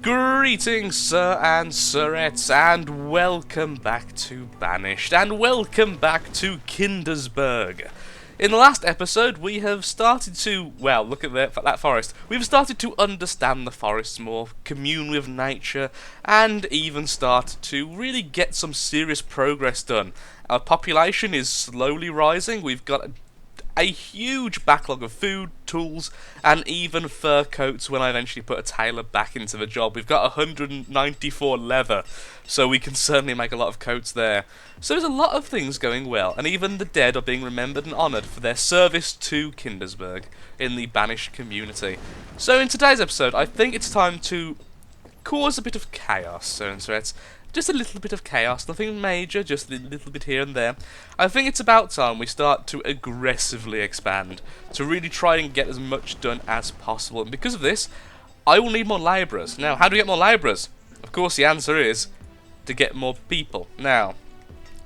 Greetings, sir and sirettes, and welcome back to Banished, and welcome back to Kindersburg. In the last episode, we have started to, well, look at that forest. We've started to understand the forests more, commune with nature, and even start to really get some serious progress done. Our population is slowly rising. We've got a huge backlog of food, tools, and even fur coats when I eventually put a tailor back into the job. We've got 194 leather, so we can certainly make a lot of coats there. So there's a lot of things going well, and even the dead are being remembered and honoured for their service to Kindersburg in the Banished community. So in today's episode, I think it's time to cause a bit of chaos, so it's just a little bit of chaos, nothing major, just a little bit here and there. I think it's about time we start to aggressively expand, to really try and get as much done as possible. And because of this, I will need more labourers. Now, how do we get more labourers? Of course, the answer is to get more people. Now,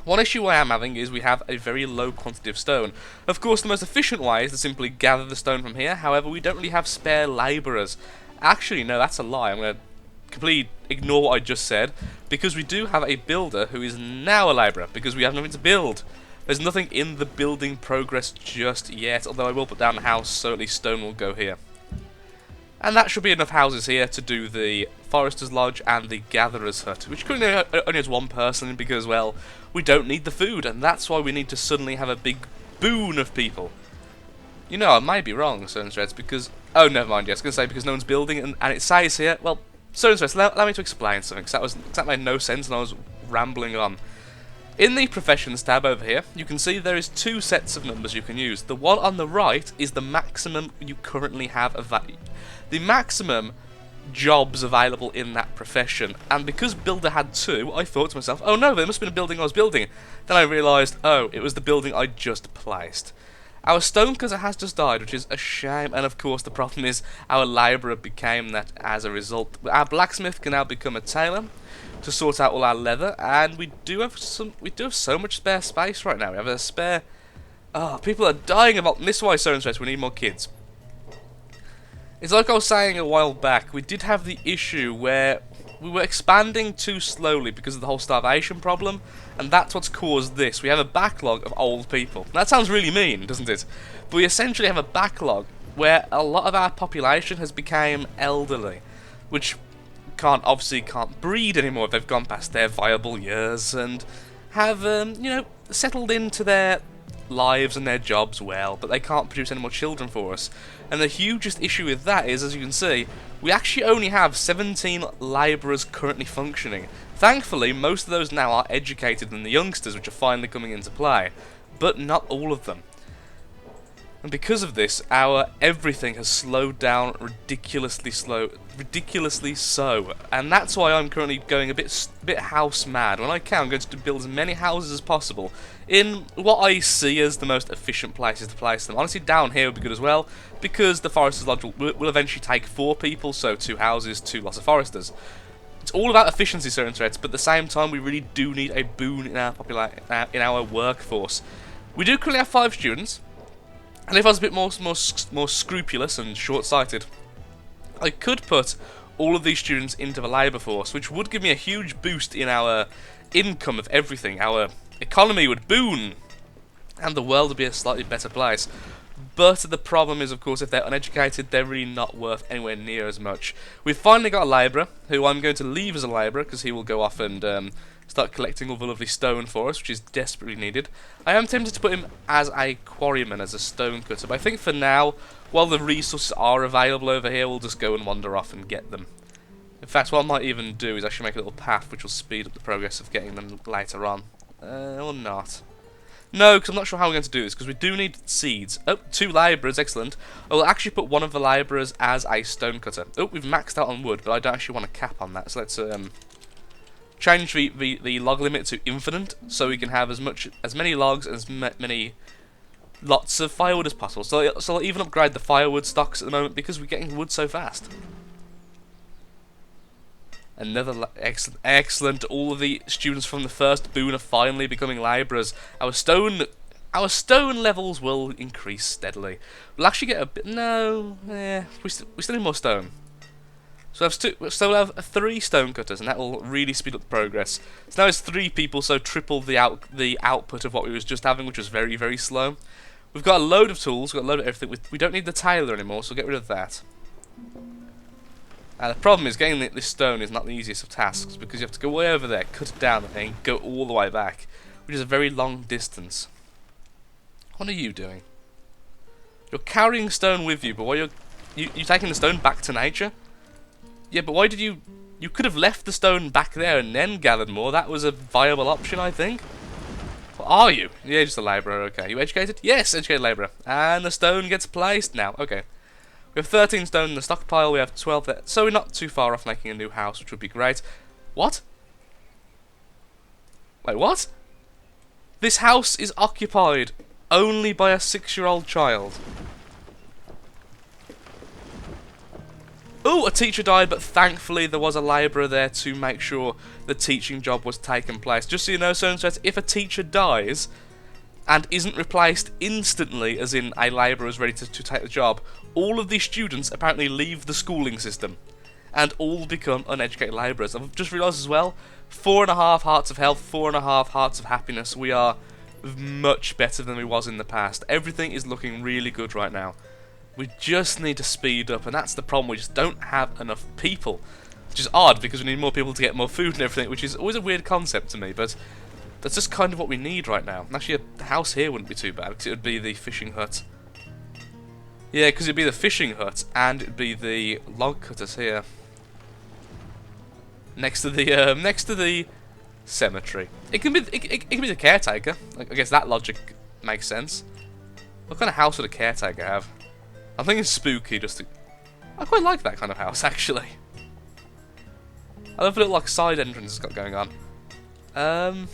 one issue I am having is we have a very low quantity of stone. Of course, the most efficient way is to simply gather the stone from here. However, we don't really have spare labourers. Actually, no, that's a lie. I'm going to completely ignore what I just said, because we do have a builder who is now a labourer, because we have nothing to build. There's nothing in the building progress just yet, although I will put down a house so at least stone will go here. And that should be enough houses here to do the Forester's Lodge and the Gatherer's Hut, which currently only has one person because, well, we don't need the food, and that's why we need to suddenly have a big boon of people. You know, I might be wrong, certain threads, because... oh, never mind, yes, I was going to say because no one's building, and it says here, well... so interesting, allow me to explain something, because that made no sense and I was rambling on. In the Professions tab over here, you can see there is two sets of numbers you can use. The one on the right is the maximum you currently have the maximum jobs available in that profession. And because Builder had two, I thought to myself, oh no, there must have been a building I was building. Then I realised, oh, it was the building I just placed. Our stonecutter has just died, which is a shame, and of course the problem is our labourer became that as a result. Our blacksmith can now become a tailor to sort out all our leather, and we do have so much spare space right now. We have a spare... oh, people are dying of... this is why so interesting, we need more kids. It's like I was saying a while back, we did have the issue where we were expanding too slowly because of the whole starvation problem, and that's what's caused this. We have a backlog of old people. That sounds really mean, doesn't it? But we essentially have a backlog where a lot of our population has become elderly, which obviously can't breed anymore if they've gone past their viable years and have, you know, settled into their lives and their jobs well, but they can't produce any more children for us. And the hugest issue with that is, as you can see, we actually only have 17 labourers currently functioning. Thankfully, most of those now are educated than the youngsters, which are finally coming into play, but not all of them. And because of this, our everything has slowed down ridiculously so, and that's why I'm currently going a bit house mad. When I can, I'm going to build as many houses as possible in what I see as the most efficient places to place them. Honestly, down here would be good as well, because the Forester's Lodge will eventually take 4 people, so 2 houses, 2 lots of foresters. It's all about efficiency, certain threads, but at the same time, we really do need a boon in our workforce. We do currently have 5 students. And if I was a bit more scrupulous and short-sighted, I could put all of these students into the labour force, which would give me a huge boost in our income of everything. Our economy would boom, and the world would be a slightly better place. But the problem is, of course, if they're uneducated, they're really not worth anywhere near as much. We've finally got a labourer, who I'm going to leave as a labourer, because he will go off and start collecting all the lovely stone for us, which is desperately needed. I am tempted to put him as a quarryman, as a stone cutter, but I think for now, while the resources are available over here, we'll just go and wander off and get them. In fact, what I might even do is actually make a little path which will speed up the progress of getting them later on. Or not. No, because I'm not sure how we're going to do this, because we do need seeds. Oh, 2 labourers, excellent. I will actually put one of the labourers as a stone cutter. Oh, we've maxed out on wood, but I don't actually want a cap on that, so let's change the log limit to infinite, so we can have as many logs and as many lots of firewood as possible. So I'll even upgrade the firewood stocks at the moment because we're getting wood so fast. Another excellent. All of the students from the first boon are finally becoming labourers. Our stone levels will increase steadily. We'll actually get a bit. No, we still need more stone. So we'll have 3 stonecutters, and that will really speed up the progress. So now it's 3 people, so triple the output of what we was just having, which was very, very slow. We've got a load of tools, we've got a load of everything. We don't need the tailor anymore, so we'll get rid of that. The problem is getting this stone is not the easiest of tasks, because you have to go way over there, cut it down, and then go all the way back, which is a very long distance. What are you doing? You're carrying stone with you, but why you're taking the stone back to nature? Yeah, but why did you could have left the stone back there and then gathered more. That was a viable option, I think. What are you? Yeah, just a labourer, okay. You educated? Yes, educated labourer. And the stone gets placed now. Okay. We have 13 stone in the stockpile, we have 12 there. So we're not too far off making a new house, which would be great. What? Wait, what? This house is occupied only by a 6-year-old child. Oh, a teacher died, but thankfully there was a labourer there to make sure the teaching job was taking place. Just so you know, if a teacher dies and isn't replaced instantly, as in a labourer is ready to take the job, all of these students apparently leave the schooling system and all become uneducated labourers. I've just realised as well, 4.5 hearts of health, 4.5 hearts of happiness. We are much better than we was in the past. Everything is looking really good right now. We just need to speed up, and that's the problem. We just don't have enough people, which is odd because we need more people to get more food and everything, which is always a weird concept to me, but that's just kind of what we need right now. And actually, a house here wouldn't be too bad because it would be the fishing hut. Yeah, because it'd be the fishing hut and it'd be the log cutters here, next to the cemetery. It can be the caretaker. I guess that logic makes sense. What kind of house would a caretaker have? I'm thinking spooky, I quite like that kind of house, actually. I love the little, like, side entrance it's got going on. I'm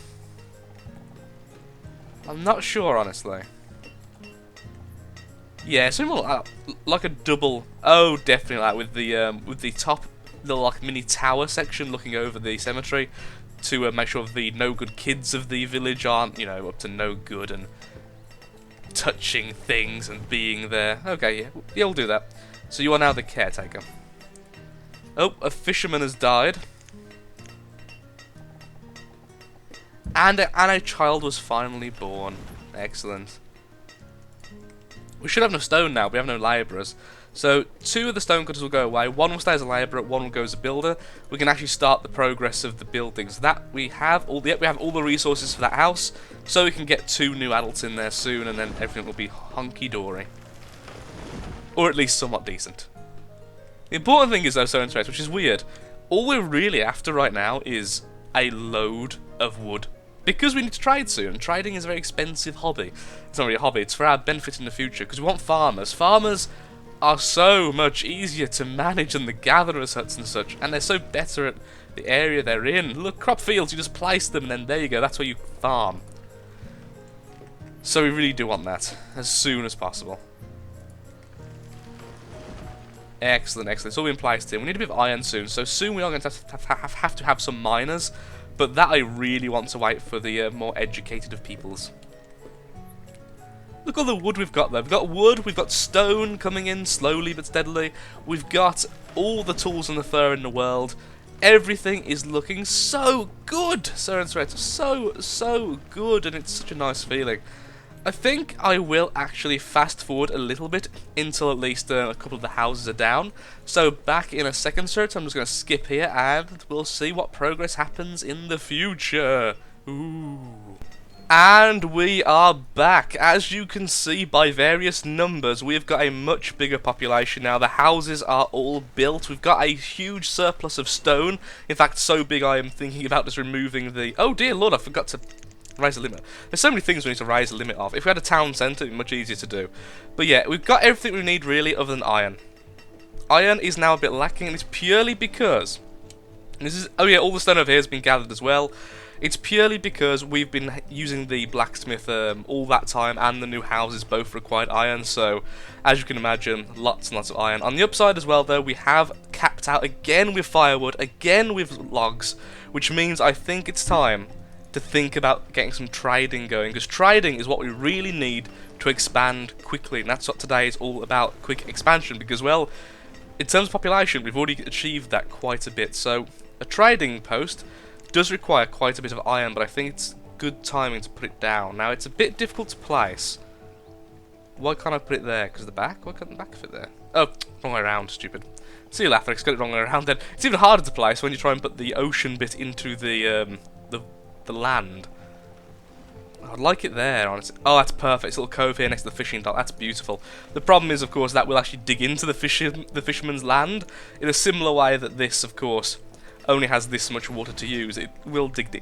not sure, honestly. Yeah, something more like a double... Oh, definitely, like, with the top little, like, mini tower section looking over the cemetery to make sure the no-good kids of the village aren't, you know, up to no good and touching things and being there. Okay, yeah, we'll do that. So you are now the caretaker. Oh, a fisherman has died. And a child was finally born. Excellent. We should have no stone now, we have no labourers. So 2 of the stonecutters will go away, 1 will stay as a labourer, 1 will go as a builder. We can actually start the progress of the buildings. That we have all the resources for that house, so we can get 2 new adults in there soon, and then everything will be hunky-dory. Or at least somewhat decent. The important thing is though, so in space, which is weird, all we're really after right now is a load of wood. Because we need to trade soon, and trading is a very expensive hobby. It's not really a hobby, it's for our benefit in the future, because we want farmers. Farmers are so much easier to manage than the gatherers' huts and such, and they're so better at the area they're in. Look, crop fields, you just place them, and then there you go, that's where you farm. So we really do want that, as soon as possible. Excellent, excellent. It's all been placed in. We need a bit of iron soon, so soon we are going to have to have some miners, but that I really want to wait for the more educated of peoples. Look all the wood we've got there. We've got wood, we've got stone coming in slowly but steadily. We've got all the tools and the fur in the world. Everything is looking so good, Sir and Sir. So good, and it's such a nice feeling. I think I will actually fast forward a little bit until at least a couple of the houses are down. So back in a second, sir. I'm just going to skip here and we'll see what progress happens in the future. Ooh. And we are back. As you can see by various numbers, we've got a much bigger population now. The houses are all built. We've got a huge surplus of stone. In fact, so big I am thinking about just removing the... Oh dear lord, I forgot to raise the limit. There's so many things we need to raise the limit of. If we had a town centre, it'd be much easier to do. But yeah, we've got everything we need really other than iron. Iron is now a bit lacking, and it's purely because... This is... Oh yeah, all the stone over here has been gathered as well. It's purely because we've been using the blacksmith all that time, and the new houses both required iron, so as you can imagine, lots and lots of iron. On the upside as well though, we have capped out again with firewood, again with logs, which means I think it's time to think about getting some trading going, because trading is what we really need to expand quickly, and that's what today is all about, quick expansion, because well, in terms of population, we've already achieved that quite a bit. So a trading post does require quite a bit of iron, but I think it's good timing to put it down. Now, it's a bit difficult to place. Why can't I put it there? Because the back? Why can't the back fit there? Oh, wrong way around, stupid. See you later, got it wrong way around then. It's even harder to place when you try and put the ocean bit into the land. I'd like it there, honestly. Oh, that's perfect. It's a little cove here next to the fishing dock. That's beautiful. The problem is, of course, that will actually dig into the fisherman's land in a similar way that this, of course, only has this much water to use. It will dig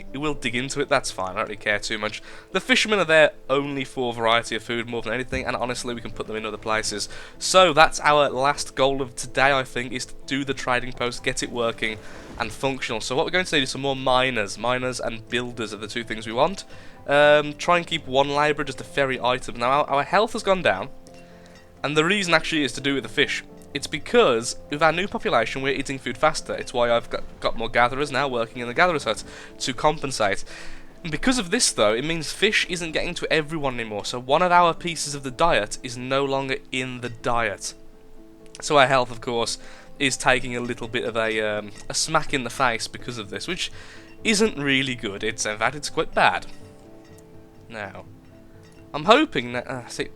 into it. That's fine. I don't really care too much. The fishermen are there only for variety of food more than anything, and honestly, we can put them in other places. So that's our last goal of today, I think, is to do the trading post, get it working and functional. So what we're going to need is some more miners. Miners and builders are the two things we want. Try and keep one labourer, just to ferry items. Now, our health has gone down, and the reason actually is to do with the fish. It's because with our new population, we're eating food faster. It's why I've got more gatherers now working in the gatherer's hut to compensate. And because of this, though, it means fish isn't getting to everyone anymore. So one of our pieces of the diet is no longer in the diet. So our health, of course, is taking a little bit of a smack in the face because of this, which isn't really good. In fact, it's quite bad. Now, I'm hoping that... see,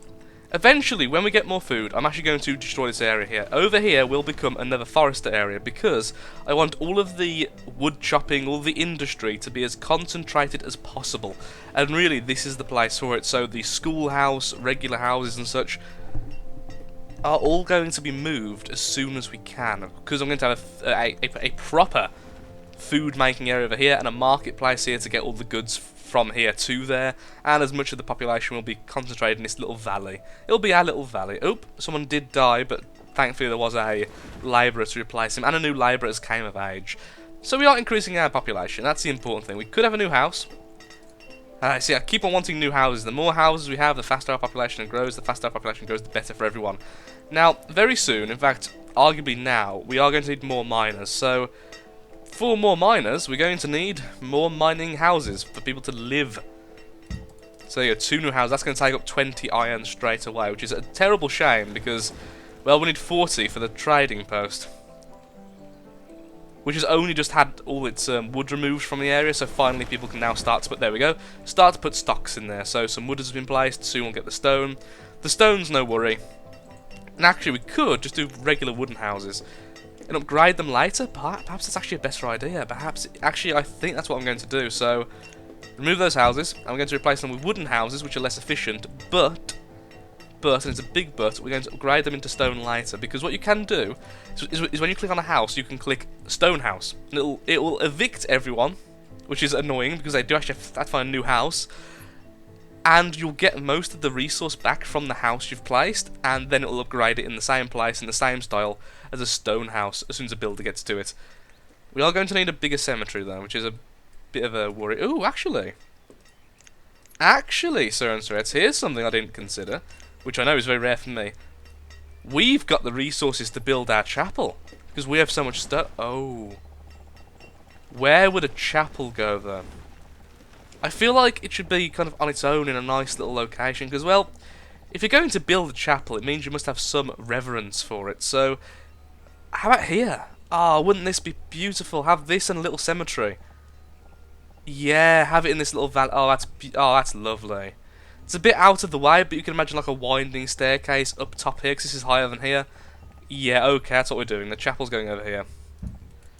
eventually, when we get more food, I'm actually going to destroy this area here. Over here will become another forester area because I want all of the wood chopping, all the industry to be as concentrated as possible. And really, this is the place for it. So the schoolhouse, regular houses and such are all going to be moved as soon as we can. Because I'm going to have a proper food making area over here and a marketplace here to get all the goods from here to there, and as much of the population will be concentrated in this little valley. It'll be our little valley. Oop, someone did die, but thankfully there was a labourer to replace him, and a new labourer has came of age. So we are increasing our population. That's the important thing. We could have a new house. See, I keep on wanting new houses. The more houses we have, the faster our population grows. The faster our population grows, the better for everyone. Now, very soon, in fact, arguably now, we are going to need more miners. So for more miners, we're going to need more mining houses for people to live. So there you go, 2 new houses. That's going to take up 20 iron straight away, which is a terrible shame because, well, we need 40 for the trading post, which has only just had all its wood removed from the area, so finally people can now start to put, there we go, start to put stocks in there. So some wood has been placed, soon we'll get the stone. The stone's no worry. And actually we could just do regular wooden houses and upgrade them later. Perhaps that's actually a better idea. Perhaps, actually, I think that's what I'm going to do. So, remove those houses. I'm going to replace them with wooden houses, which are less efficient. But, and it's a big but, we're going to upgrade them into stone later. Because what you can do is when you click on a house, you can click stone house. And it will evict everyone, which is annoying because they do actually have to find a new house. And you'll get most of the resource back from the house you've placed, and then it'll upgrade it in the same place, in the same style, as a stone house, as soon as a builder gets to it. We are going to need a bigger cemetery, though, which is a bit of a worry. Ooh, actually, Sir and Sirettes, here's something I didn't consider, which I know is very rare for me. We've got the resources to build our chapel, because we have so much stuff. Oh. Where would a chapel go, though? I feel like it should be kind of on its own in a nice little location, because, well, if you're going to build a chapel, it means you must have some reverence for it. So, how about here? Ah, wouldn't this be beautiful? Have this and a little cemetery. Yeah, have it in this little valley. Oh, that's lovely. It's a bit out of the way, but you can imagine like a winding staircase up top here, because this is higher than here. Yeah, okay, that's what we're doing. The chapel's going over here.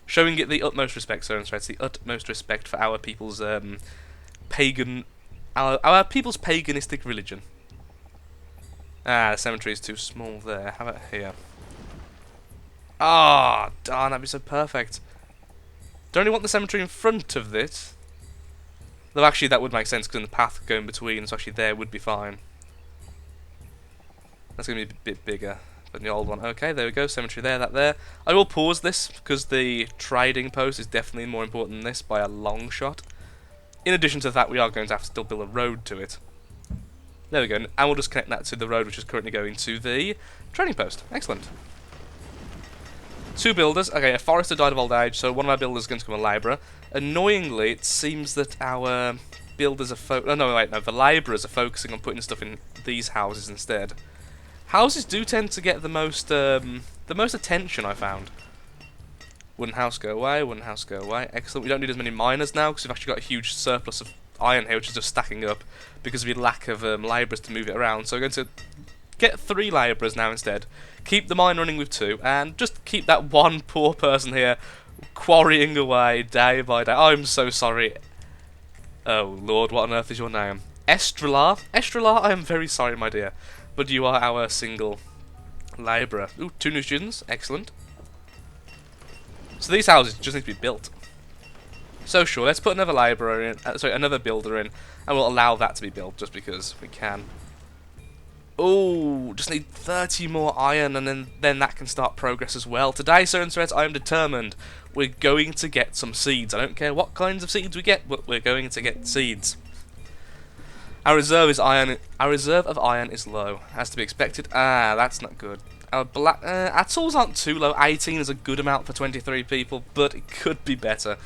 Showing it the utmost respect, Sir and Sirettes, the utmost respect for our people's our people's paganistic religion. Ah, the cemetery is too small there. How about here? Ah, darn, that'd be so perfect. Don't you want the cemetery in front of this? Though actually that would make sense because the path going between, so actually there would be fine. That's going to be a bit bigger than the old one. Okay, there we go, cemetery there, that there. I will pause this because the trading post is definitely more important than this by a long shot. In addition to that, we are going to have to still build a road to it. There we go, and we'll just connect that to the road which is currently going to the trading post. Excellent. 2 builders. Okay, a forester died of old age, so one of our builders is going to become a labourer. Annoyingly, it seems that our builders are the labourers are focusing on putting stuff in these houses instead. Houses do tend to get the most attention, I found. Wooden house go away, wooden house go away. Excellent. We don't need as many miners now because we've actually got a huge surplus of iron here, which is just stacking up because of the lack of labourers to move it around. So we're going to get 3 labourers now instead. Keep the mine running with 2, and just keep that one poor person here quarrying away day by day. I'm so sorry. Oh Lord, what on earth is your name? Estrelar? Estrelar, I am very sorry, my dear, but you are our single labourer. Ooh, 2 new students. Excellent. So these houses just need to be built. So sure, let's put another labourer in, another builder in, and we'll allow that to be built just because we can. Oh, just need 30 more iron, and then that can start progress as well. Today, Sir and Sirette, I am determined we're going to get some seeds. I don't care what kinds of seeds we get, but we're going to get seeds. Our reserve is iron. Our reserve of iron is low, as to be expected. Ah, that's not good. Our tools aren't too low. 18 is a good amount for 23 people, but it could be better.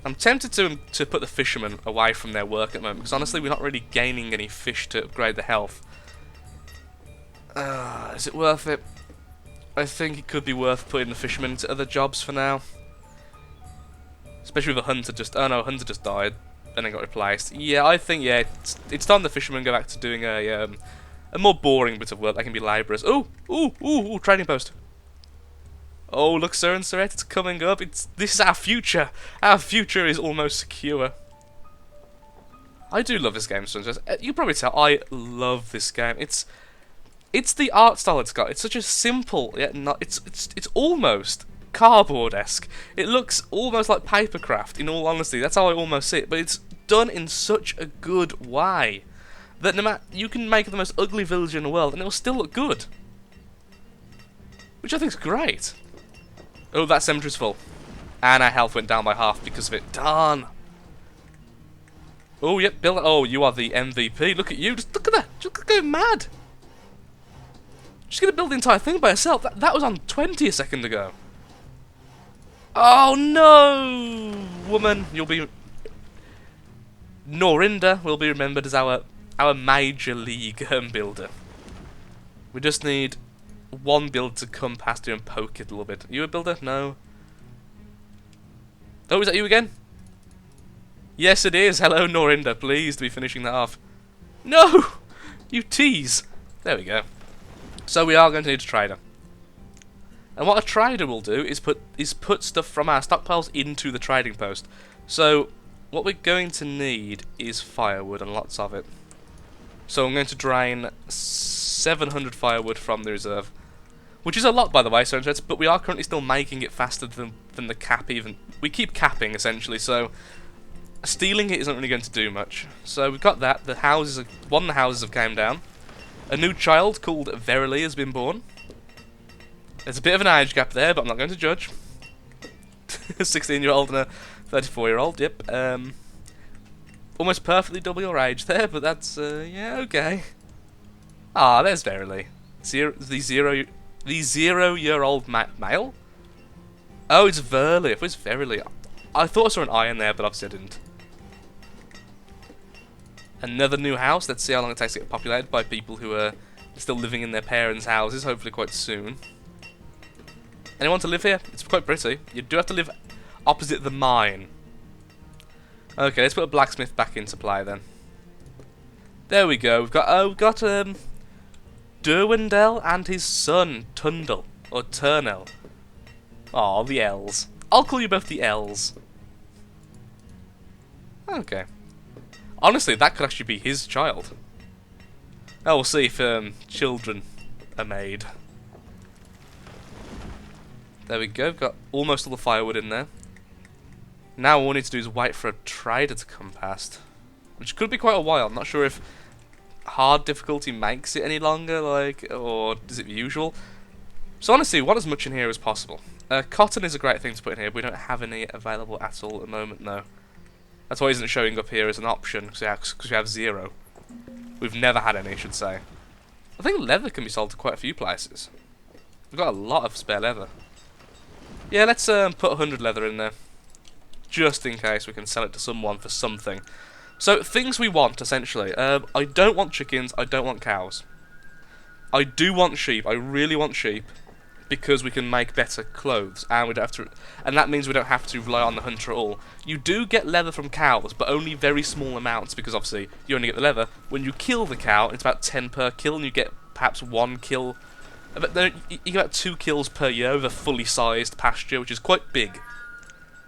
I'm tempted to put the fishermen away from their work at the moment, because honestly, we're not really gaining any fish to upgrade the health. Is it worth it? I think it could be worth putting the fishermen into other jobs for now. Especially with a hunter just... Oh no, hunter just died and then got replaced. Yeah, I think, yeah, it's time the fishermen go back to doing a more boring bit of work. They can be labourers. Ooh, trading post. Oh, look, Sir and Sirette, it's coming up. This is our future. Our future is almost secure. I do love this game, Sir and Sirette. You can probably tell I love this game. It's the art style it's got. It's such a simple, yet not. It's almost cardboard-esque. It looks almost like papercraft. In all honesty, that's how I almost see it. But it's done in such a good way that no matter, you can make the most ugly village in the world and it'll still look good, which I think is great. Oh, that cemetery's full, and our health went down by half because of it. Darn. Oh, yep, Bill. Oh, you are the MVP. Look at you. Just look at that. Just go mad. She's gonna build the entire thing by herself. That was on 20 a second ago. Oh no, woman, you'll be. Norinda will be remembered as our major league builder. We just need one builder to come past you and poke it a little bit. Are you a builder? No. Oh, is that you again? Yes, it is. Hello, Norinda. Pleased to be finishing that off. No, you tease. There we go. So we are going to need a trader. And what a trader will do is put stuff from our stockpiles into the trading post. So what we're going to need is firewood, and lots of it. So I'm going to drain 700 firewood from the reserve, which is a lot, by the way, but we are currently still making it faster than the cap even. We keep capping, essentially, so stealing it isn't really going to do much. So we've got that. One of the houses have came down. A new child called Verily has been born. There's a bit of an age gap there, but I'm not going to judge. A 16-year-old and a 34-year-old, yep. Almost perfectly double your age there, but that's, yeah, okay. Ah, there's Verily. The zero-year-old male? Oh, it's Verily. It was Verily. I thought I saw an I in there, but obviously I didn't. Another new house. Let's see how long it takes to get populated by people who are still living in their parents' houses, hopefully quite soon. Anyone to live here? It's quite pretty. You do have to live opposite the mine. Okay, let's put a blacksmith back into play then. There we go. We've got Derwindel and his son Tundle or Turnell. Oh, the L's. I'll call you both the L's. Okay. Honestly, that could actually be his child. Oh, we'll see if children are made. There we go, got almost all the firewood in there. Now all we need to do is wait for a trader to come past, which could be quite a while. I'm not sure if hard difficulty makes it any longer, or is it usual? So honestly, we want as much in here as possible. Cotton is a great thing to put in here, but we don't have any available at all at the moment, no. That's why it isn't showing up here as an option, because we have 0. We've never had any, I should say. I think leather can be sold to quite a few places. We've got a lot of spare leather. Yeah, let's put 100 leather in there, just in case we can sell it to someone for something. So, things we want, essentially. I don't want chickens, I don't want cows. I do want sheep. I really want sheep. Because we can make better clothes, and we don't have to, and that means we don't have to rely on the hunter at all. You do get leather from cows, but only very small amounts, because obviously you only get the leather when you kill the cow. It's about 10 per kill, and you get perhaps 1 kill. But no, you get about 2 kills per year with a fully sized pasture, which is quite big.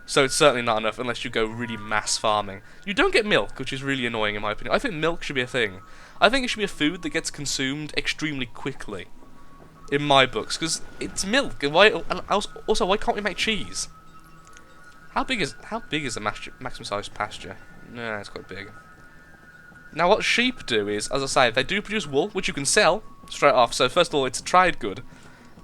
So it's certainly not enough unless you go really mass farming. You don't get milk, which is really annoying in my opinion. I think milk should be a thing. I think it should be a food that gets consumed extremely quickly. In my books, because it's milk, and why? And also, why can't we make cheese? How big is a maximum size pasture? No, it's quite big. Now, what sheep do is, as I say, they do produce wool, which you can sell straight off. So first of all, it's a trade good,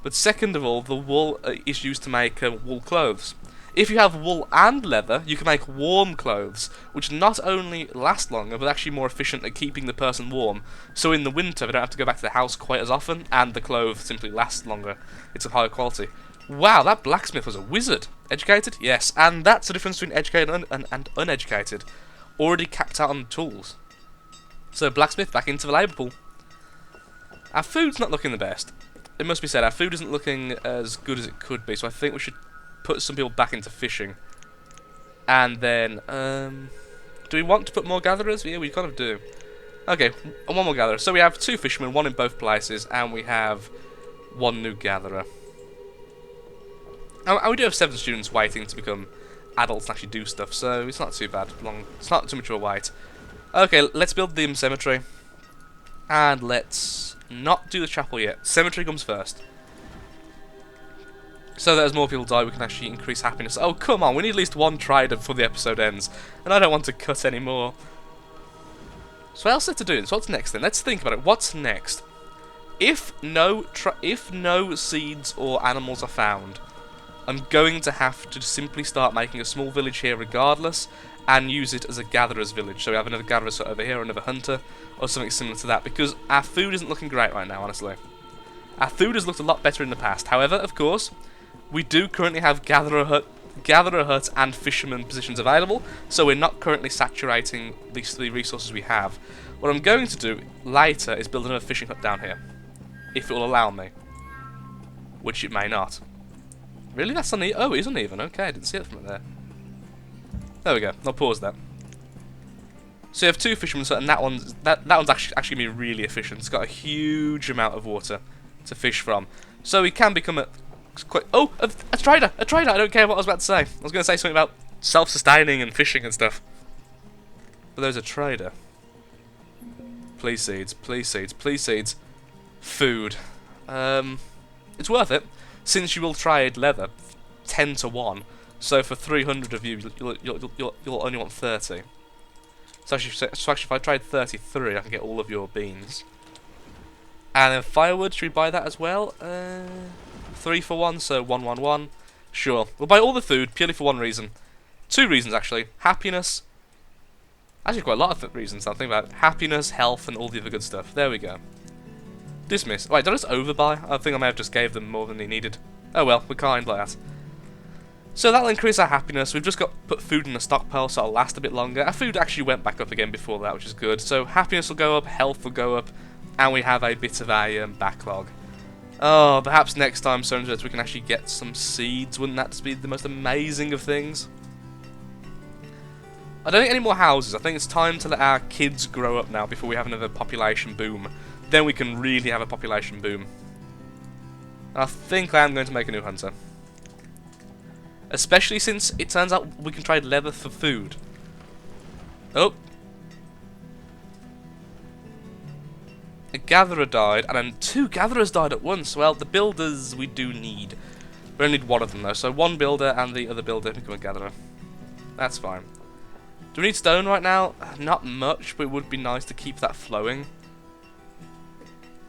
but second of all, the wool is used to make wool clothes. If you have wool and leather, you can make warm clothes, which not only last longer, but actually more efficient at keeping the person warm. So in the winter, they don't have to go back to the house quite as often, and the clothes simply last longer. It's of higher quality. Wow, that blacksmith was a wizard. Educated? Yes. And that's the difference between educated and uneducated. Already capped out on the tools. So blacksmith back into the labour pool. Our food's not looking the best. It must be said, our food isn't looking as good as it could be, so I think we should put some people back into fishing. And then, do we want to put more gatherers? Yeah, we kind of do. Okay, and 1 more gatherer. So we have 2 fishermen, 1 in both places, and we have 1 new gatherer. And we do have 7 students waiting to become adults and actually do stuff, so it's not too bad. It's not too much of a wait. Okay, let's build the cemetery. And let's not do the chapel yet. Cemetery comes first. So that as more people die, we can actually increase happiness. Oh, come on, we need at least 1 trader before the episode ends. And I don't want to cut any more. So what else is there to do? So what's next then? Let's think about it. What's next? If no seeds or animals are found, I'm going to have to simply start making a small village here regardless, and use it as a gatherer's village. So we have another gatherer over here, another hunter, or something similar to that, because our food isn't looking great right now, honestly. Our food has looked a lot better in the past. However, of course, we do currently have gatherer hut and fisherman positions available, so we're not currently saturating these 3 resources we have. What I'm going to do later is build another fishing hut down here, if it will allow me, which it may not. Really, that's uneven? Oh, it is uneven. Okay, I didn't see it from there. There we go. I'll pause that. So you have 2 fishermen, and that one's actually gonna be really efficient. It's got a huge amount of water to fish from, so we can become a trader! A trader! I don't care what I was about to say. I was going to say something about self-sustaining and fishing and stuff. But there's a trader. Please seeds, please seeds, please seeds. Food. It's worth it, since you will trade leather 10 to 1. So for 300 of you, you'll only want 30. So actually, if I trade 33, I can get all of your beans. And then firewood, should we buy that as well? 3 for 1, so 1, 1, 1. Sure. We'll buy all the food purely for 1 reason. 2 reasons, actually. Happiness. Actually, quite a lot of reasons, I think about it. Happiness, health, and all the other good stuff. There we go. Dismiss. Wait, did I just overbuy? I think I may have just gave them more than they needed. Oh well, we're kind like that. So that'll increase our happiness. We've just got to put food in the stockpile so it'll last a bit longer. Our food actually went back up again before that, which is good. So happiness will go up, health will go up, and we have a bit of a backlog. Oh, perhaps next time, we can actually get some seeds. Wouldn't that be the most amazing of things? I don't think any more houses. I think it's time to let our kids grow up now before we have another population boom. Then we can really have a population boom. I think I am going to make a new hunter. Especially since it turns out we can trade leather for food. Oh. A gatherer died, and then 2 gatherers died at once. Well, the builders we do need. We only need 1 of them though, so 1 builder and the other builder become a gatherer. That's fine. Do we need stone right now? Not much, but it would be nice to keep that flowing.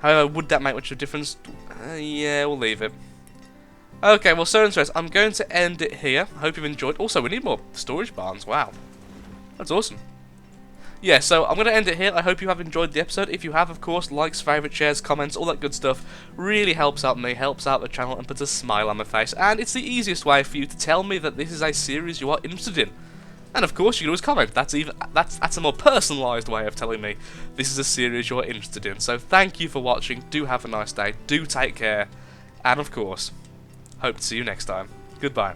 However, would that make much of a difference? Yeah, we'll leave it. Okay, well, so interesting. I'm going to end it here. I hope you've enjoyed. Also, we need more storage barns. Wow. That's awesome. Yeah, so I'm going to end it here. I hope you have enjoyed the episode. If you have, of course, likes, favourites, shares, comments, all that good stuff really helps out me, helps out the channel, and puts a smile on my face. And it's the easiest way for you to tell me that this is a series you are interested in. And of course, you can always comment. That's a more personalised way of telling me this is a series you're interested in. So thank you for watching. Do have a nice day. Do take care. And of course, hope to see you next time. Goodbye.